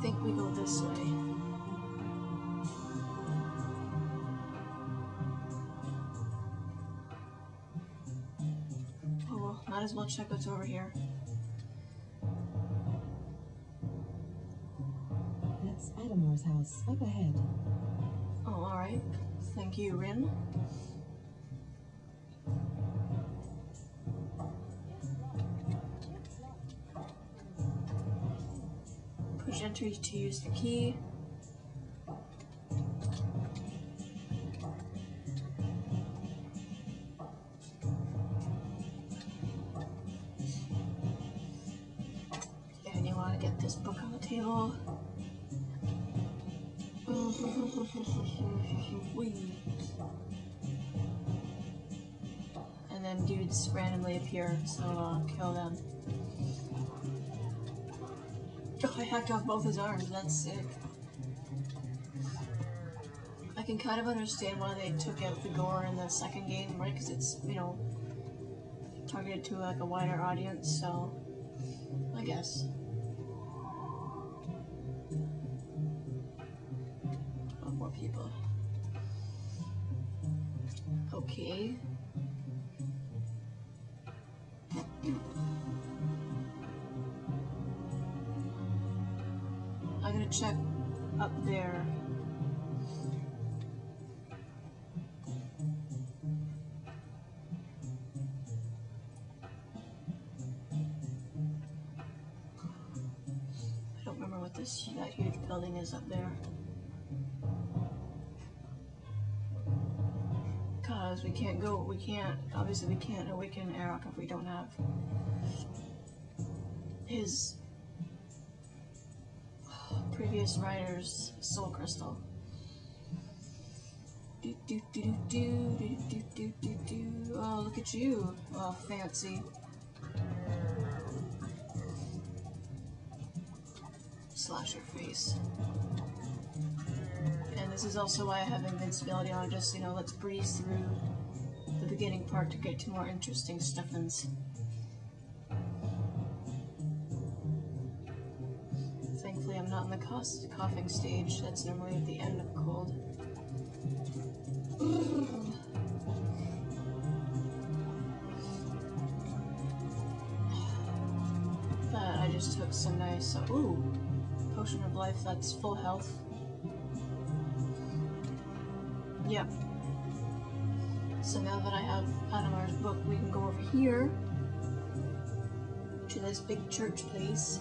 think we go this way. Oh well, might as well check what's over here. That's Atimar's house, up ahead. Oh, alright. Thank you, Rin. Push enter to use the key. And you want to get this book on the table. And then dudes randomly appear, so kill them. Oh, I hacked off both his arms, that's sick. I can kind of understand why they took out the gore in the second game, right? Because it's, you know, targeted to like a wider audience, so I guess. Oh, more people. Okay. I'm gonna check up there. I don't remember what that huge building is up there. Cause we can't, obviously we can't awaken Arok if we don't have his previous rider's soul crystal. Oh, look at you. Oh, fancy. Slash your face. And this is also why I have invincibility on, just, you know, let's breeze through the beginning part to get to more interesting stuffins. Thankfully I'm not in the coughing stage, that's normally at the end of cold. But I just took some nice, ooh, potion of life, that's full health. Yep. So now that I have Atimar's book, we can go over here to this big church place.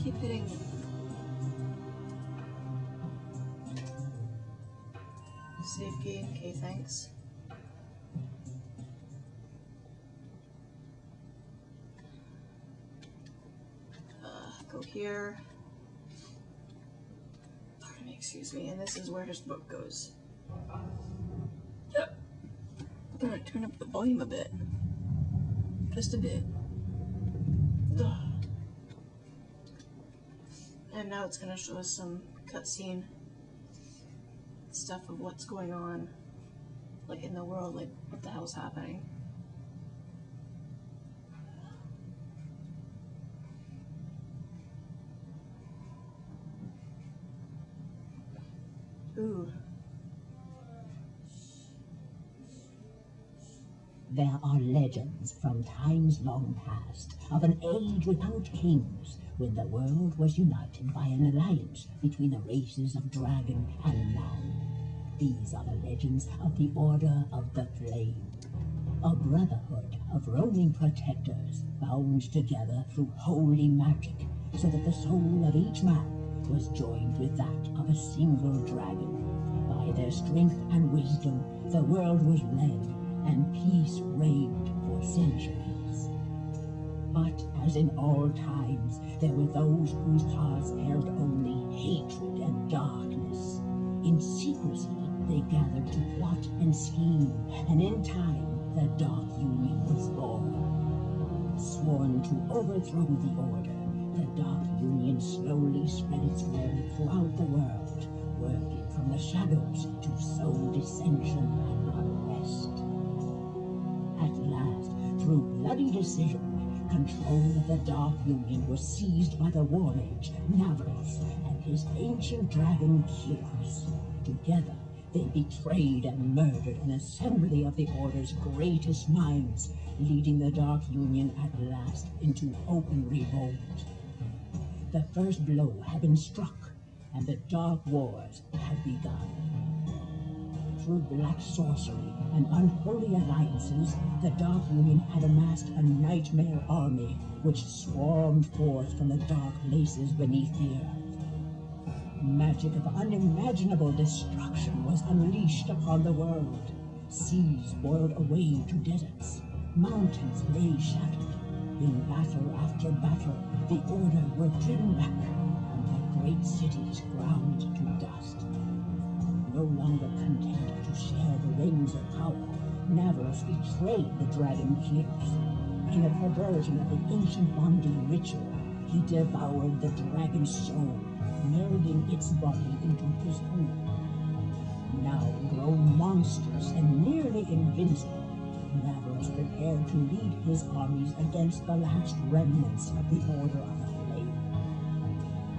Keep hitting. Save game, okay, thanks. Go here. Pardon me, excuse me, and this is where his book goes. Yep. I'm gonna turn up the volume a bit. Just a bit. Ugh. And now it's gonna show us some cutscene stuff of what's going on, like in the world, like what the hell's happening. Ooh. There are legends from times long past of an age without kings, when the world was united by an alliance between the races of dragon and man. These are the legends of the Order of the Flame, a brotherhood of roaming protectors bound together through holy magic, so that the soul of each man was joined with that of a single dragon. By their strength and wisdom, the world was led, and peace reigned for centuries. But as in all times, there were those whose hearts held only hatred and darkness. In secrecy, they gathered to plot and scheme, and in time, the Dark Union was born. Sworn to overthrow the Order, the Dark Union slowly spread its web throughout the world, working from the shadows to sow dissension and unrest. At last, through bloody decision, control of the Dark Union was seized by the War Mage, Navros, and his ancient dragon, Kiros. Together, they betrayed and murdered an assembly of the Order's greatest minds, leading the Dark Union at last into open revolt. The first blow had been struck, and the Dark Wars had begun. Through black sorcery and unholy alliances, the Dark Union had amassed a nightmare army which swarmed forth from the dark places beneath the earth. Magic of unimaginable destruction was unleashed upon the world. Seas boiled away to deserts. Mountains lay shattered. In battle after battle, the Order were driven back, and the great cities ground to dust. No longer content to share the reins of power, Navros betrayed the dragon Kiros. In a perversion of the ancient bonding ritual, he devoured the dragon's soul, melding its body into his own. Now grown monstrous and nearly invincible, Navros prepared to lead his armies against the last remnants of the Order of the Flame.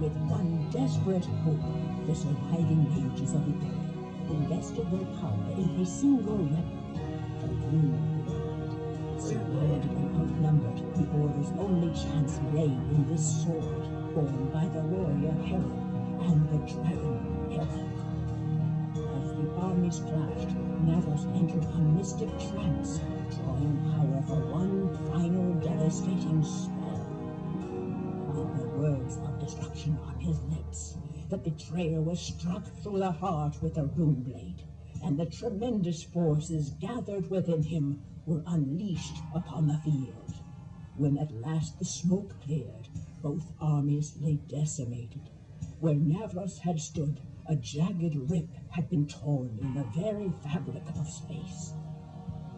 With one desperate hope, the surviving mages of the Order invested their power in a single weapon, the Rune Blade. Surrounded and outnumbered, the Order's only chance lay in this sword, borne by the warrior Herald and the dragon Erok. As the armies clashed, Navros entered a mystic trance, drawing power for one final devastating spell. With the words of destruction on his lips, the betrayer was struck through the heart with a rune blade, and the tremendous forces gathered within him were unleashed upon the field. When at last the smoke cleared, both armies lay decimated. Where Navros had stood, a jagged rip had been torn in the very fabric of space.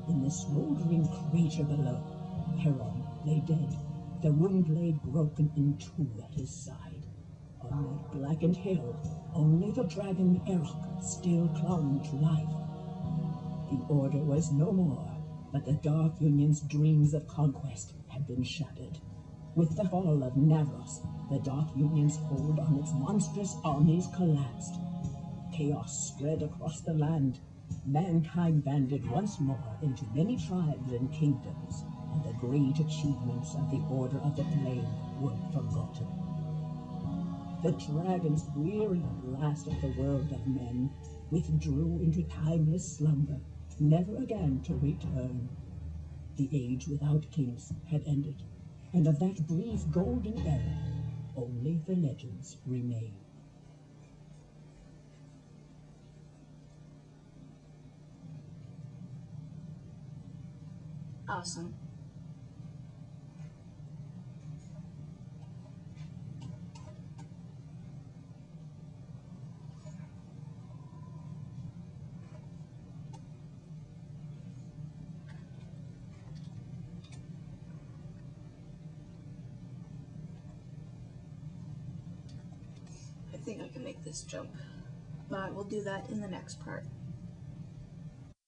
In the smoldering crater below, Heron lay dead, the rune blade broken in two at his side. On that blackened hill, only the dragon Erok still clung to life. The Order was no more, but the Dark Union's dreams of conquest had been shattered. With the fall of Navros, the Dark Union's hold on its monstrous armies collapsed. Chaos spread across the land. Mankind banded once more into many tribes and kingdoms, and the great achievements of the Order of the Flame were forgotten. The dragons, weary at last of the world of men, withdrew into timeless slumber, never again to return. The age without kings had ended, and of that brief golden era, only the legends remain. Awesome. I think I can make this jump, but we'll do that in the next part.